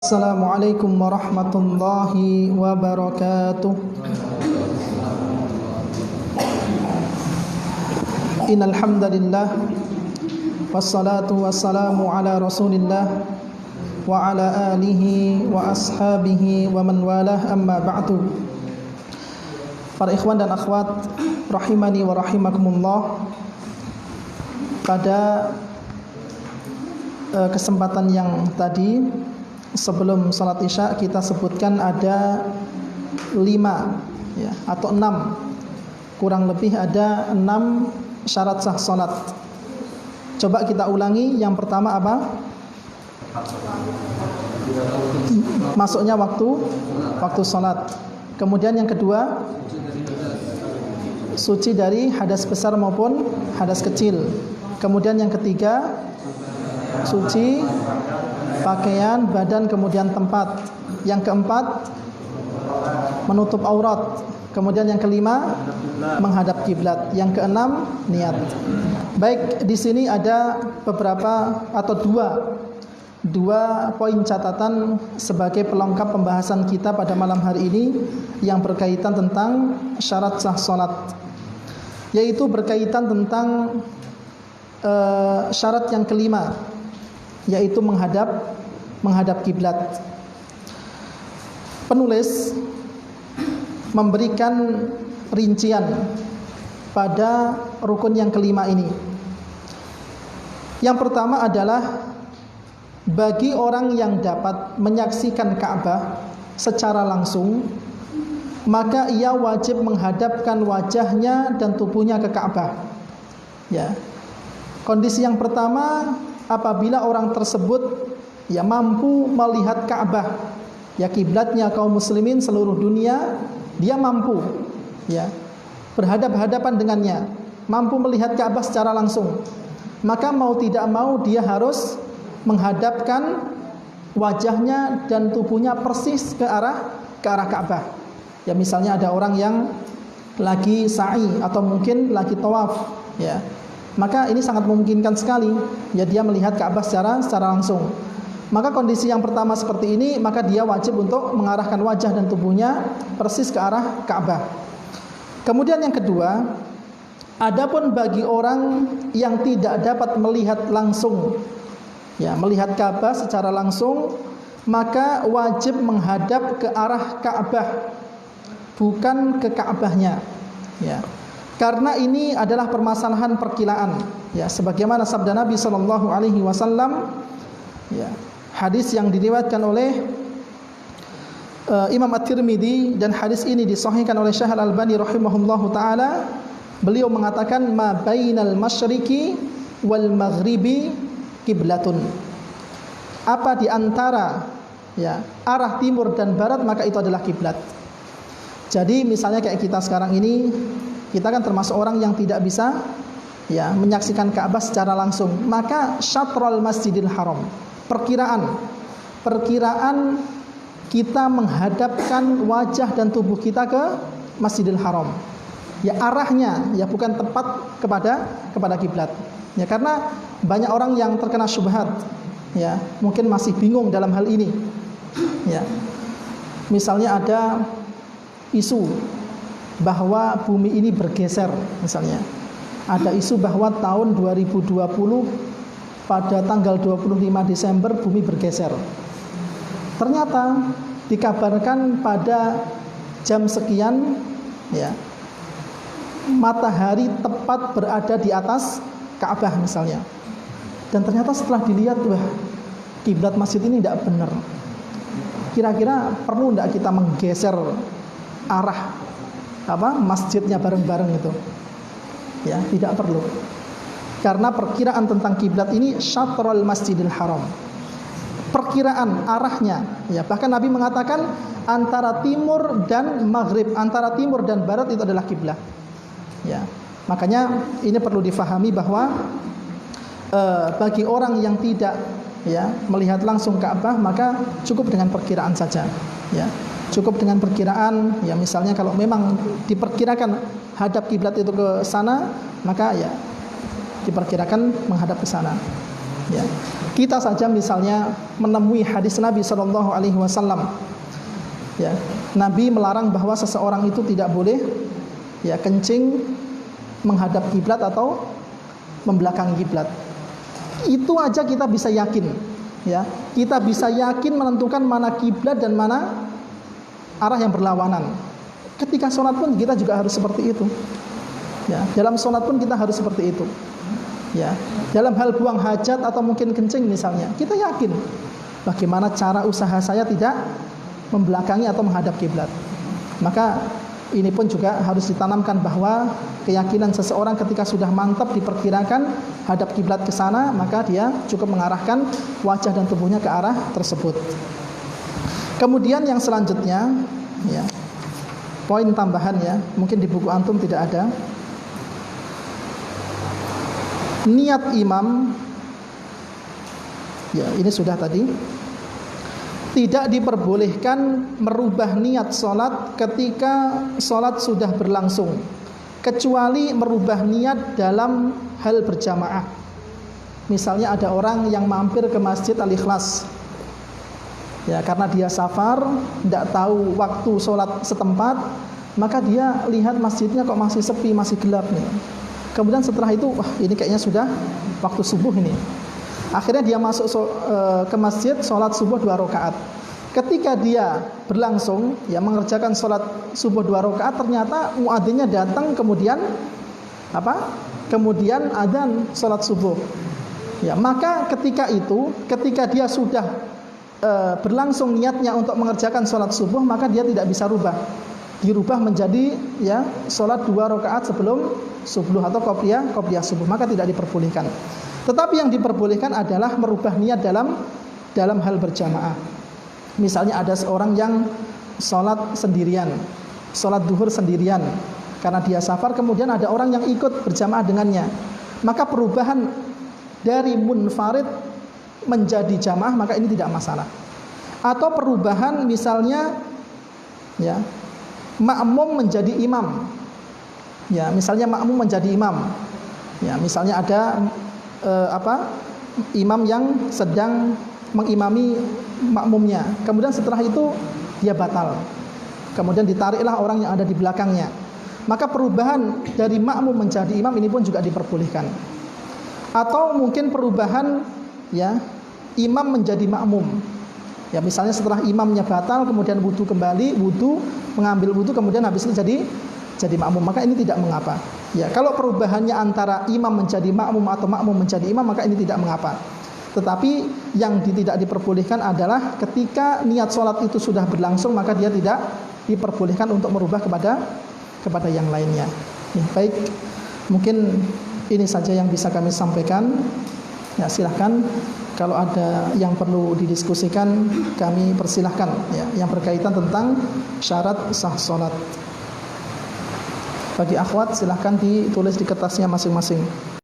Assalamualaikum warahmatullahi wabarakatuh. Innal hamdalillah wassalatu wassalamu ala Rasulillah wa ala alihi wa ashabihi wa man walah, amma ba'du. Para ikhwan dan akhwat rahimani wa rahimakumullah, pada kesempatan yang tadi sebelum salat isya kita sebutkan ada 5 ya, atau 6, kurang lebih ada 6 syarat sah salat. Coba kita ulangi. Yang pertama apa? Masuknya waktu salat. Kemudian yang kedua, suci dari hadas besar maupun hadas kecil. Kemudian yang ketiga, suci pakaian, badan, kemudian tempat. Yang keempat, menutup aurat. Kemudian yang kelima, menghadap kiblat. Yang keenam, niat. Baik, di sini ada beberapa atau dua poin catatan sebagai pelengkap pembahasan kita pada malam hari ini yang berkaitan tentang syarat sah salat, yaitu berkaitan tentang syarat yang kelima, yaitu menghadap kiblat. Penulis memberikan rincian pada rukun yang kelima ini. Yang pertama adalah bagi orang yang dapat menyaksikan Ka'bah secara langsung, maka ia wajib menghadapkan wajahnya dan tubuhnya ke Ka'bah. Ya. Kondisi yang pertama, apabila orang tersebut ya mampu melihat Ka'bah, ya kiblatnya kaum muslimin seluruh dunia, dia mampu ya berhadap-hadapan dengannya, mampu melihat Ka'bah secara langsung, maka mau tidak mau dia harus menghadapkan wajahnya dan tubuhnya persis ke arah Ka'bah. Ya misalnya ada orang yang lagi sa'i atau mungkin lagi tawaf, ya, maka ini sangat memungkinkan sekali ya dia melihat Ka'bah secara langsung. Maka kondisi yang pertama seperti ini, maka dia wajib untuk mengarahkan wajah dan tubuhnya persis ke arah Ka'bah. Kemudian yang kedua, adapun bagi orang yang tidak dapat melihat langsung, ya melihat Ka'bah secara langsung, maka wajib menghadap ke arah Ka'bah, bukan ke Ka'bahnya, ya. Karena ini adalah permasalahan perkilaan, ya sebagaimana sabda Nabi sallallahu alaihi wasallam, ya, hadis yang diriwayatkan oleh Imam At-Tirmidzi, dan hadis ini disahihkan oleh Syekh Al-Albani rahimahullahu taala. Beliau mengatakan ma bainal masyriqi wal maghribi qiblatun. Apa di antara ya arah timur dan barat, maka itu adalah kiblat. Jadi misalnya kayak kita sekarang ini, kita kan termasuk orang yang tidak bisa ya menyaksikan Ka'bah secara langsung, maka syatrul Masjidil Haram, perkiraan kita menghadapkan wajah dan tubuh kita ke Masjidil Haram. Ya arahnya ya bukan tepat kepada kiblat. Ya karena banyak orang yang terkena syubhat, ya mungkin masih bingung dalam hal ini. Ya. Misalnya ada isu bahwa bumi ini bergeser, misalnya. Ada isu bahwa tahun 2020 pada tanggal 25 Desember bumi bergeser. Ternyata dikabarkan pada jam sekian ya matahari tepat berada di atas Ka'bah misalnya. Dan ternyata setelah dilihat, wah, kiblat masjid ini tidak benar. Kira-kira perlu tidak kita menggeser arah masjidnya bareng-bareng itu? Ya, tidak perlu. Karena perkiraan tentang kiblat ini syatrul Masjidil Haram. Perkiraan arahnya, ya bahkan Nabi mengatakan antara timur dan maghrib, antara timur dan barat itu adalah kiblat. Ya, makanya ini perlu difahami bahwa bagi orang yang tidak ya melihat langsung Ka'bah, maka cukup dengan perkiraan saja. Ya, cukup dengan perkiraan. Ya misalnya kalau memang diperkirakan hadap kiblat itu ke sana, maka ya diperkirakan menghadap ke sana. Ya. Kita saja misalnya menemui hadis Nabi Shallallahu Alaihi Wasallam, ya, Nabi melarang bahwa seseorang itu tidak boleh ya kencing menghadap kiblat atau membelakangi kiblat. Itu aja kita bisa yakin, ya, kita bisa yakin menentukan mana kiblat dan mana arah yang berlawanan. Ketika sholat pun kita juga harus seperti itu, ya, dalam sholat pun kita harus seperti itu, ya, dalam hal buang hajat atau mungkin kencing misalnya, kita yakin bagaimana cara usaha saya tidak membelakangi atau menghadap kiblat. Maka ini pun juga harus ditanamkan bahwa keyakinan seseorang ketika sudah mantap diperkirakan hadap kiblat ke sana, maka dia cukup mengarahkan wajah dan tubuhnya ke arah tersebut. Kemudian yang selanjutnya, ya, poin tambahan, ya, mungkin di buku antum tidak ada. Niat imam, ya, ini sudah tadi. Tidak diperbolehkan merubah niat sholat ketika sholat sudah berlangsung, kecuali merubah niat dalam hal berjamaah. Misalnya ada orang yang mampir ke Masjid Al-Ikhlas, ya, karena dia safar, tidak tahu waktu sholat setempat, maka dia lihat masjidnya kok masih sepi, masih gelap nih. Kemudian setelah itu, wah, ini kayaknya sudah waktu subuh ini. Akhirnya dia masuk ke masjid, sholat subuh 2 rakaat. Ketika dia berlangsung, ya, mengerjakan sholat subuh 2 rakaat, ternyata muadzinnya datang, kemudian apa? Kemudian adzan sholat subuh. Ya, maka ketika itu, ketika dia sudah berlangsung niatnya untuk mengerjakan sholat subuh, maka dia tidak bisa rubah. Dirubah menjadi, ya, sholat 2 rakaat sebelum subuh atau qobliyah subuh, maka tidak diperbolehkan. Tetapi yang diperbolehkan adalah merubah niat dalam hal berjamaah. Misalnya ada seorang yang sholat sendirian, sholat duhur sendirian karena dia safar, kemudian ada orang yang ikut berjamaah dengannya, maka perubahan dari munfarid menjadi jamaah, maka ini tidak masalah. Atau perubahan misalnya, ya, makmum menjadi imam, ya, misalnya makmum menjadi imam, ya, misalnya ada imam yang sedang mengimami makmumnya, kemudian setelah itu dia batal, kemudian ditariklah orang yang ada di belakangnya, maka perubahan dari makmum menjadi imam ini pun juga diperbolehkan. Atau mungkin perubahan, ya, imam menjadi makmum, ya, misalnya setelah imamnya batal kemudian wudu kembali, mengambil wudu, kemudian habis itu jadi makmum, maka ini tidak mengapa. Ya, kalau perubahannya antara imam menjadi makmum atau makmum menjadi imam, maka ini tidak mengapa. Tetapi yang tidak diperbolehkan adalah ketika niat sholat itu sudah berlangsung, maka dia tidak diperbolehkan untuk merubah kepada yang lainnya. Ya, baik, mungkin ini saja yang bisa kami sampaikan. Ya, silahkan kalau ada yang perlu didiskusikan, kami persilahkan, ya, yang berkaitan tentang syarat sah sholat. Bagi akhwat silahkan ditulis di kertasnya masing-masing.